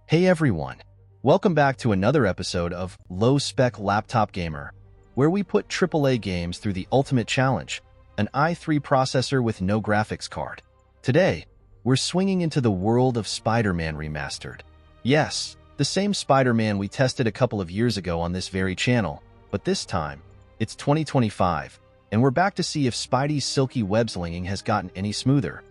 Hey everyone, welcome back to another episode of Low Spec Laptop Gamer, where we put AAA games through the ultimate challenge, an i3 processor with no graphics card. Today, we're swinging into the world of Spider-Man Remastered. Yes, the same Spider-Man we tested a couple of years ago on this very channel, but this time, it's 2025, and we're back to see if Spidey's silky web slinging has gotten any smoother,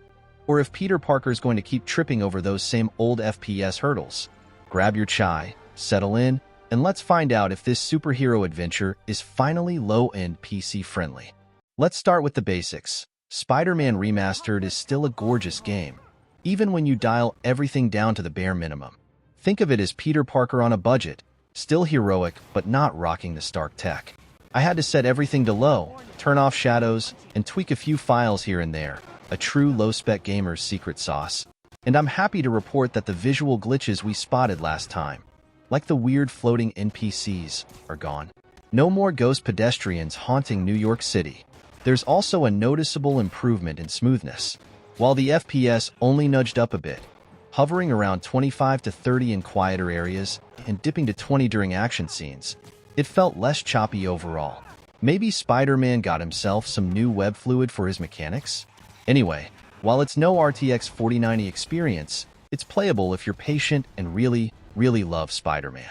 or if Peter Parker's going to keep tripping over those same old FPS hurdles. Grab your chai, settle in, and let's find out if this superhero adventure is finally low-end PC friendly. Let's start with the basics. Spider-Man Remastered is still a gorgeous game, even when you dial everything down to the bare minimum. Think of it as Peter Parker on a budget, still heroic but not rocking the Stark tech. I had to set everything to low, turn off shadows, and tweak a few files here and there, a true low-spec gamer's secret sauce. And I'm happy to report that the visual glitches we spotted last time, like the weird floating NPCs, are gone. No more ghost pedestrians haunting New York City. There's also a noticeable improvement in smoothness. While the FPS only nudged up a bit, hovering around 25 to 30 in quieter areas and dipping to 20 during action scenes, it felt less choppy overall. Maybe Spider-Man got himself some new web fluid for his mechanics? Anyway, while it's no RTX 4090 experience, it's playable if you're patient and really love Spider-Man.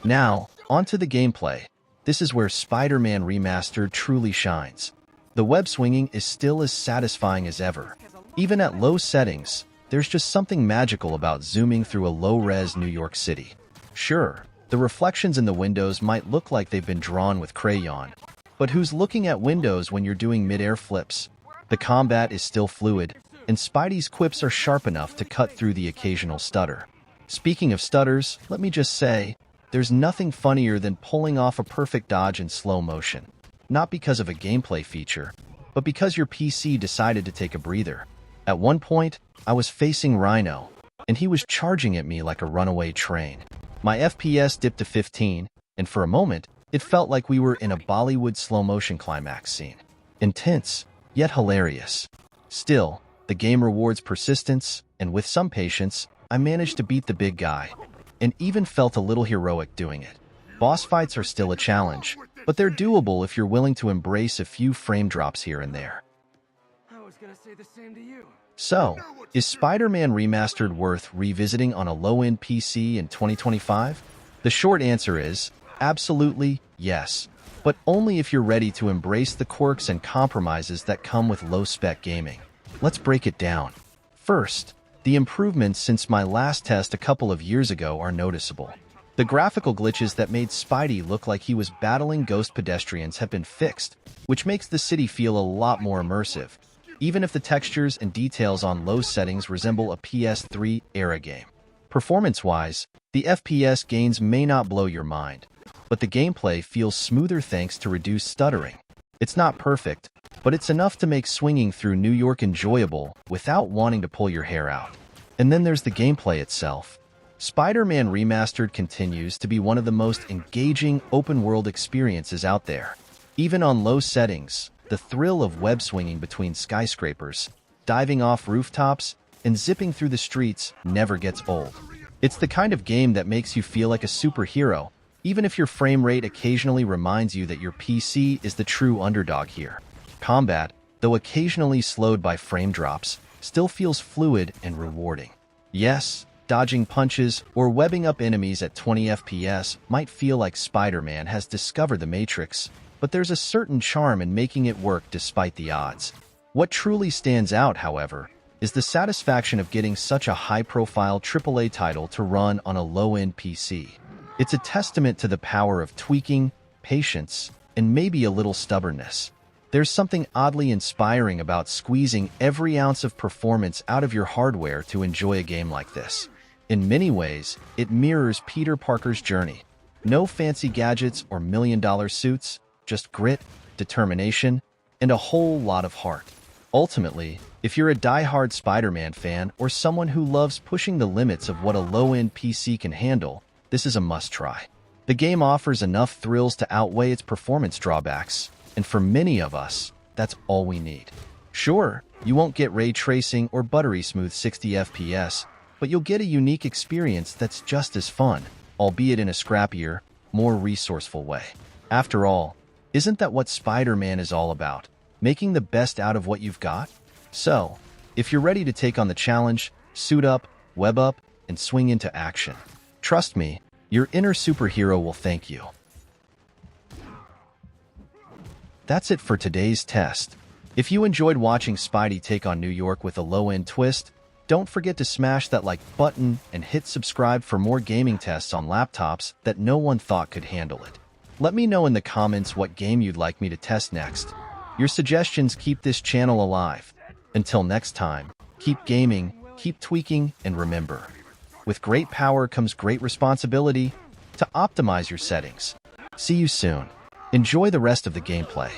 Now, onto the gameplay. This is where Spider-Man Remastered truly shines. The web swinging is still as satisfying as ever. Even at low settings, there's just something magical about zooming through a low-res New York City. Sure, the reflections in the windows might look like they've been drawn with crayon, but who's looking at windows when you're doing mid-air flips? The combat is still fluid, and Spidey's quips are sharp enough to cut through the occasional stutter. Speaking of stutters, let me just say, there's nothing funnier than pulling off a perfect dodge in slow motion. Not because of a gameplay feature, but because your PC decided to take a breather. At one point, I was facing Rhino, and he was charging at me like a runaway train. My FPS dipped to 15, and for a moment, it felt like we were in a Bollywood slow-motion climax scene. Intense, yet hilarious. Still, the game rewards persistence, and with some patience, I managed to beat the big guy, and even felt a little heroic doing it. Boss fights are still a challenge, but they're doable if you're willing to embrace a few frame drops here and there. I was gonna say the same to you. So, is Spider-Man Remastered worth revisiting on a low-end PC in 2025? The short answer is, absolutely, yes, but only if you're ready to embrace the quirks and compromises that come with low-spec gaming. Let's break it down. First, the improvements since my last test a couple of years ago are noticeable. The graphical glitches that made Spidey look like he was battling ghost pedestrians have been fixed, which makes the city feel a lot more immersive, even if the textures and details on low settings resemble a PS3 era game. Performance-wise, the FPS gains may not blow your mind, but the gameplay feels smoother thanks to reduced stuttering. It's not perfect, but it's enough to make swinging through New York enjoyable without wanting to pull your hair out. And then there's the gameplay itself. Spider-Man Remastered continues to be one of the most engaging open-world experiences out there. Even on low settings, the thrill of web swinging between skyscrapers, diving off rooftops, and zipping through the streets never gets old. It's the kind of game that makes you feel like a superhero, even if your frame rate occasionally reminds you that your PC is the true underdog here. Combat, though occasionally slowed by frame drops, still feels fluid and rewarding. Yes, dodging punches or webbing up enemies at 20 FPS might feel like Spider-Man has discovered the Matrix, but there's a certain charm in making it work despite the odds. What truly stands out, however, is the satisfaction of getting such a high-profile AAA title to run on a low-end PC. It's a testament to the power of tweaking, patience, and maybe a little stubbornness. There's something oddly inspiring about squeezing every ounce of performance out of your hardware to enjoy a game like this. In many ways, it mirrors Peter Parker's journey. No fancy gadgets or million-dollar suits, just grit, determination, and a whole lot of heart. Ultimately, if you're a die-hard Spider-Man fan or someone who loves pushing the limits of what a low-end PC can handle, this is a must-try. The game offers enough thrills to outweigh its performance drawbacks, and for many of us, that's all we need. Sure, you won't get ray tracing or buttery smooth 60 FPS, but you'll get a unique experience that's just as fun, albeit in a scrappier, more resourceful way. After all, isn't that what Spider-Man is all about? Making the best out of what you've got? So, if you're ready to take on the challenge, suit up, web up, and swing into action. Trust me, your inner superhero will thank you. That's it for today's test. If you enjoyed watching Spidey take on New York with a low-end twist, don't forget to smash that like button and hit subscribe for more gaming tests on laptops that no one thought could handle it. Let me know in the comments what game you'd like me to test next. Your suggestions keep this channel alive. Until next time, keep gaming, keep tweaking, and remember, with great power comes great responsibility to optimize your settings. See you soon. Enjoy the rest of the gameplay.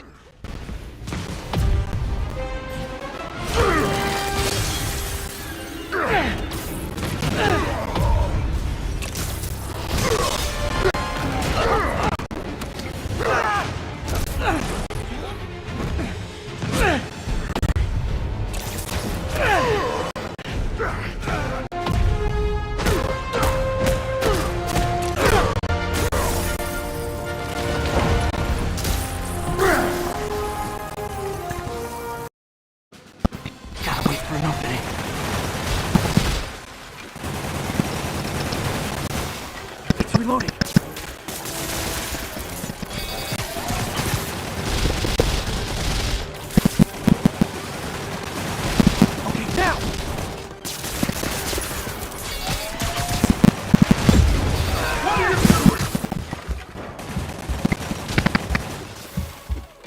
Gotta wait for an opening. It's reloading. Okay, now!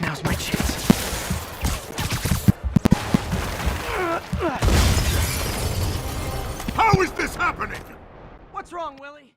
Now's my chance. How is this happening? What's wrong, Willie?